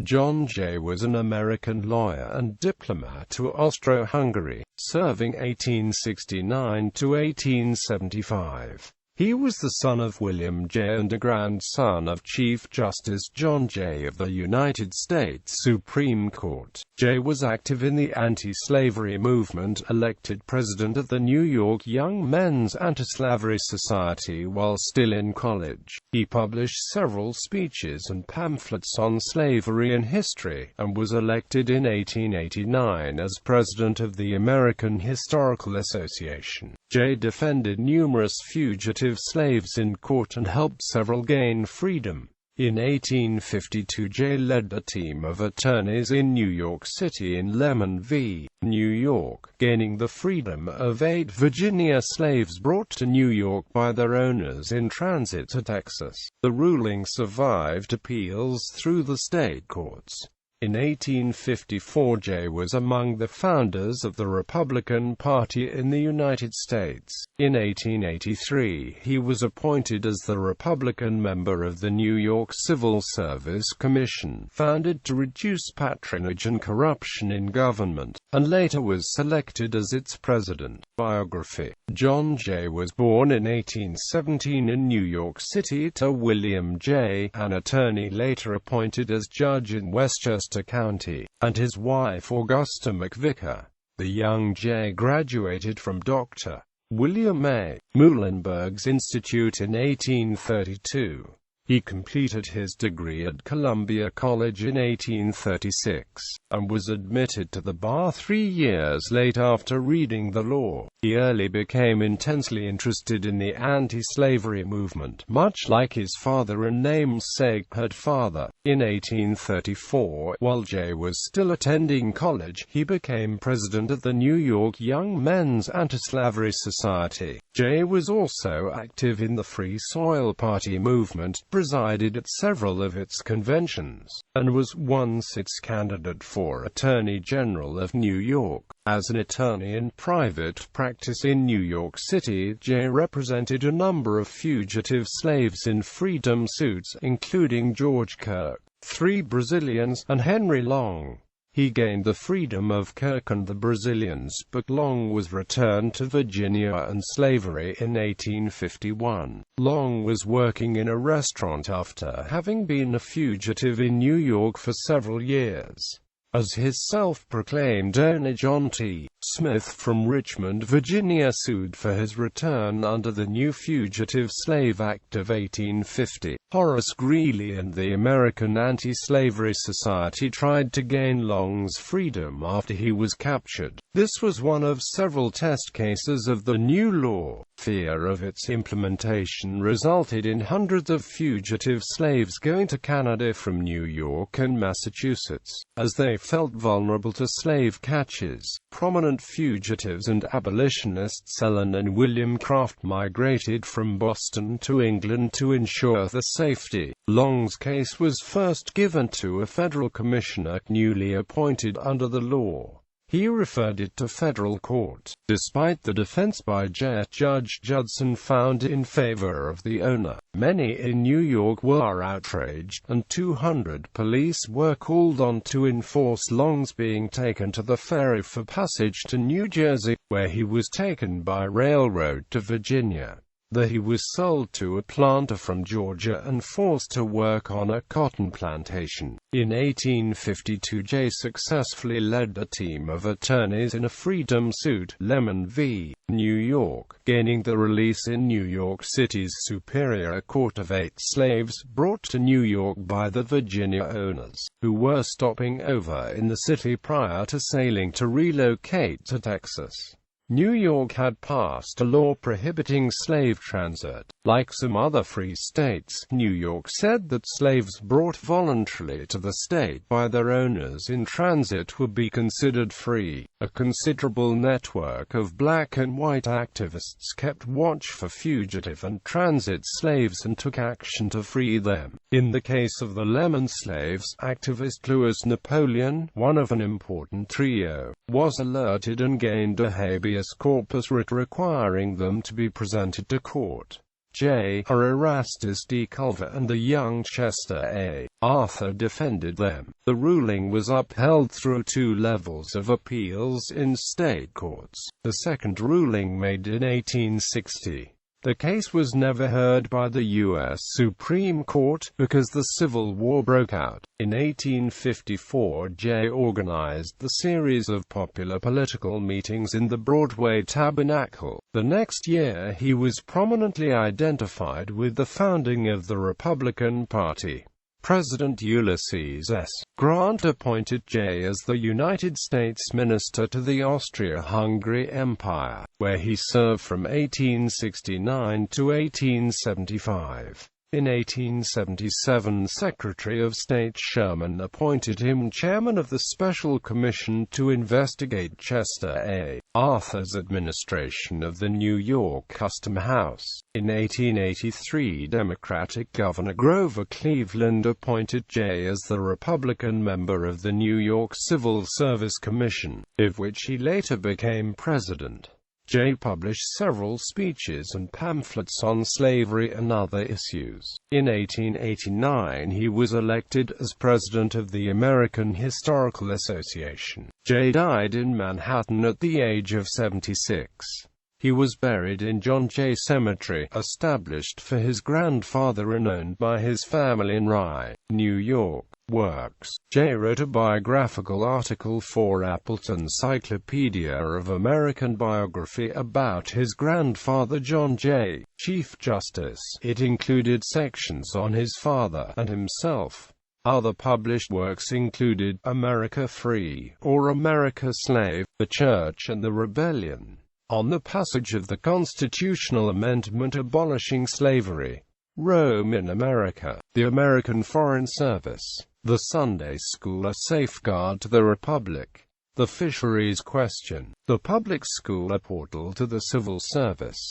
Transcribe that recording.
Jay was an American lawyer and diplomat to Austro-Hungary, serving 1869 to 1875. He was the son of William J. and a grandson of Chief Justice John Jay of the United States Supreme Court. Jay was active in the anti-slavery movement, elected president of the New York Young Men's Antislavery Society while still in college. He published several speeches and pamphlets on slavery and history, and was elected in 1889 as president of the American Historical Association. Jay defended numerous fugitive slaves in court and helped several gain freedom. In 1852, Jay led a team of attorneys in New York City in Lemon v. New York, gaining the freedom of 8 Virginia slaves brought to New York by their owners in transit to Texas. The ruling survived appeals through the state courts. In 1854, Jay was among the founders of the Republican Party in the United States. In 1883, he was appointed as the Republican member of the New York Civil Service Commission, founded to reduce patronage and corruption in government, and later was selected as its president. Biography. John Jay was born in 1817 in New York City to William J., an attorney later appointed as judge in Westchester County, and his wife Augusta McVicker. The young Jay graduated from Dr. William A. Muhlenberg's Institute in 1832. He completed his degree at Columbia College in 1836, and was admitted to the bar 3 years later after reading the law. He early became intensely interested in the anti-slavery movement, much like his father and namesake father. In 1834, while Jay was still attending college, he became president of the New York Young Men's Antislavery Society. Jay was also active in the Free Soil Party movement, presided at several of its conventions, and was once its candidate for Attorney General of New York. As an attorney in private practice in New York City, Jay represented a number of fugitive slaves in freedom suits, including George Kirk, 3 Brazilians, and Henry Long. He gained the freedom of Kirk and the Brazilians, but Long was returned to Virginia and slavery in 1851. Long was working in a restaurant after having been a fugitive in New York for several years. As his self-proclaimed owner John T. Smith from Richmond, Virginia sued for his return under the new Fugitive Slave Act of 1850. Horace Greeley and the American Anti-Slavery Society tried to gain Long's freedom after he was captured. This was one of several test cases of the new law. Fear of its implementation resulted in hundreds of fugitive slaves going to Canada from New York and Massachusetts, as they felt vulnerable to slave catches. Prominent fugitives and abolitionists Ellen and William Craft migrated from Boston to England to ensure the safety. Long's case was first given to a federal commissioner newly appointed under the law. He referred it to federal court. Despite the defense by Judge Judson found in favor of the owner, many in New York were outraged, and 200 police were called on to enforce Long's being taken to the ferry for passage to New Jersey, where he was taken by railroad to Virginia. There he was sold to a planter from Georgia and forced to work on a cotton plantation. In 1852, Jay successfully led a team of attorneys in a freedom suit, Lemon v. New York, gaining the release in New York City's Superior Court of 8 slaves brought to New York by the Virginia owners, who were stopping over in the city prior to sailing to relocate to Texas. New York had passed a law prohibiting slave transit. Like some other free states, New York said that slaves brought voluntarily to the state by their owners in transit would be considered free. A considerable network of black and white activists kept watch for fugitive and transit slaves and took action to free them. In the case of the Lemon slaves, activist Louis Napoleon, one of an important trio, was alerted and gained a habeas corpus writ requiring them to be presented to court. J. R. Erastus D. Culver and the young Chester A. Arthur defended them. The ruling was upheld through 2 levels of appeals in state courts. The second ruling, made in 1860. The case was never heard by the U.S. Supreme Court, because the Civil War broke out. In 1854, Jay organized the series of popular political meetings in the Broadway Tabernacle. The next year he was prominently identified with the founding of the Republican Party. President Ulysses S. Grant appointed Jay as the United States Minister to the Austro-Hungary Empire, where he served from 1869 to 1875. In 1877, Secretary of State Sherman appointed him chairman of the Special Commission to investigate Chester A. Arthur's administration of the New York Custom House. In 1883, Democratic Governor Grover Cleveland appointed Jay as the Republican member of the New York Civil Service Commission, of which he later became president. Jay published several speeches and pamphlets on slavery and other issues. In 1889, he was elected as president of the American Historical Association. Jay died in Manhattan at the age of 76. He was buried in John Jay Cemetery, established for his grandfather and owned by his family in Rye, New York. Works. Jay wrote a biographical article for Appleton's Encyclopedia of American Biography about his grandfather John Jay, Chief Justice. It included sections on his father and himself. Other published works included America Free, or America Slave, The Church and the Rebellion, on the passage of the constitutional amendment abolishing slavery, Rome in America, the American Foreign Service, the Sunday School, A Safeguard to the Republic, the Fisheries Question, the Public School, A Portal to the Civil Service.